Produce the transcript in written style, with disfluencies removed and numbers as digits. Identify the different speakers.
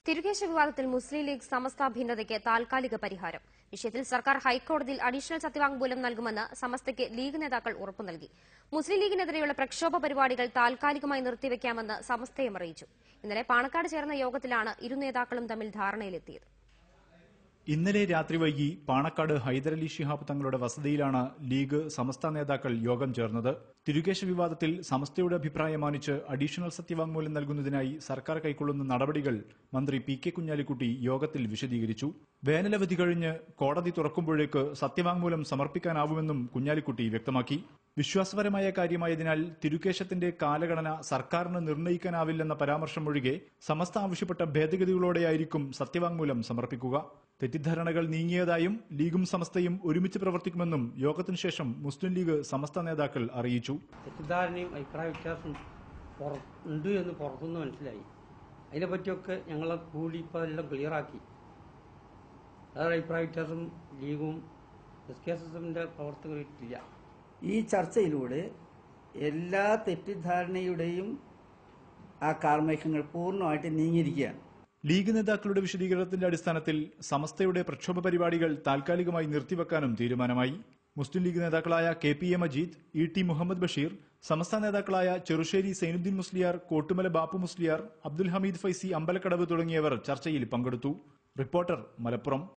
Speaker 1: തിരുകേശ വിവാദത്തിൽ മുസ്ലിം ലീഗ് സമസ്ത ഭിന്നതയ്ക്ക് താൽക്കാലിക പരിഹാരം. വിഷയത്തിൽ സർക്കാർ ഹൈക്കോടതിയിൽ അഡീഷണൽ സത്യവാങ്മൂലം നൽകുമെന്ന് സമസ്തയ്ക്ക് ലീഗ് നേതാക്കൾ ഉറപ്പു നൽകി. മുസ്ലിം ലീഗിനെതിരെയുള്ള പ്രക്ഷോഭ പരിപാടികൾ താൽക്കാലികമായി നിർത്തിവെക്കാമെന്ന് സമസ്തയും അറിയിച്ചു. ഇന്നലെ പാണക്കാട് ചേർന്ന യോഗത്തിലാണ് ഇരു നേതാക്കളും തമ്മിൽ ധാരണയിലെത്തിയത്.
Speaker 2: ഇന്നലെ രാത്രി വൈകി പാണക്കാട് ഹൈദരലി ശിഹാബ് തങ്ങളുടെ വസതിയിലാണ് ലീഗ് സമസ്ത നേതാക്കൾ യോഗം ചേർന്നത്. തിരുകേശ വിവാദത്തിൽ സമസ്തയുടെ അഭിപ്രായം മാനിച്ച് അഡീഷണൽ സത്യവാങ്മൂലം നൽകുന്നതിനായി സർക്കാർ കൈക്കൊള്ളുന്ന നടപടികൾ മന്ത്രി പി കെ കുഞ്ഞാലിക്കുട്ടി യോഗത്തിൽ വിശദീകരിച്ചു. വേനലവധി കഴിഞ്ഞ് കോടതി തുറക്കുമ്പോഴേക്ക് സത്യവാങ്മൂലം സമർപ്പിക്കാനാവുമെന്നും കുഞ്ഞാലിക്കുട്ടി വ്യക്തമാക്കി. വിശ്വാസപരമായ കാര്യമായതിനാൽ തിരുകേശത്തിന്റെ കാലഗണന സർക്കാരിന് നിർണ്ണയിക്കാനാവില്ലെന്ന പരാമർശമൊഴികെ സമസ്ത ആവശ്യപ്പെട്ട ഭേദഗതികളോടെയായിരിക്കും സത്യവാങ്മൂലം സമർപ്പിക്കുക. തെറ്റിദ്ധാരണകൾ നീങ്ങിയതായും ലീഗും സമസ്തയും ഒരുമിച്ച് പ്രവർത്തിക്കുമെന്നും യോഗത്തിനു ശേഷം മുസ്ലിം ലീഗ് സമസ്ത നേതാക്കൾ അറിയിച്ചു.
Speaker 3: തെറ്റിദ്ധാരണയും അഭിപ്രായ വ്യത്യാസം ഉണ്ട് എന്ന് പുറത്തുനിന്ന് മനസ്സിലായി. അതിനെപ്പറ്റിയൊക്കെ ഞങ്ങൾ കൂടി ഇപ്പോൾ എല്ലാം ക്ലിയറാക്കി. അതാണ് അഭിപ്രായ വ്യത്യാസം ലീഗും SKSSന്റെ പ്രവർത്തകരില്ല.
Speaker 4: ഈ ചർച്ചയിലൂടെ എല്ലാ തെറ്റിദ്ധാരണയുടെയും ആ കാർമേഘങ്ങൾ പൂർണ്ണമായിട്ട് നീങ്ങിയിരിക്കുകയാണ്.
Speaker 2: ലീഗ് നേതാക്കളുടെ വിശദീകരണത്തിന്റെ അടിസ്ഥാനത്തിൽ സമസ്തയുടെ പ്രക്ഷോഭ പരിപാടികൾ താൽക്കാലികമായി നിർത്തിവെക്കാനും തീരുമാനമായി. മുസ്ലിം ലീഗ് നേതാക്കളായ KPA മജീദ്, ET മുഹമ്മദ് ബഷീർ, സമസ്ത നേതാക്കളായ ചെറുശ്ശേരി സൈനുദ്ദീൻ മുസ്ലിയാർ, കോട്ടുമല ബാപ്പു മുസ്ലിയാർ, അബ്ദുൽ ഹമീദ് ഫൈസി അമ്പലക്കടവ് തുടങ്ങിയവർ ചർച്ചയിൽ പങ്കെടുത്തു. റിപ്പോർട്ടർ, മലപ്പുറം.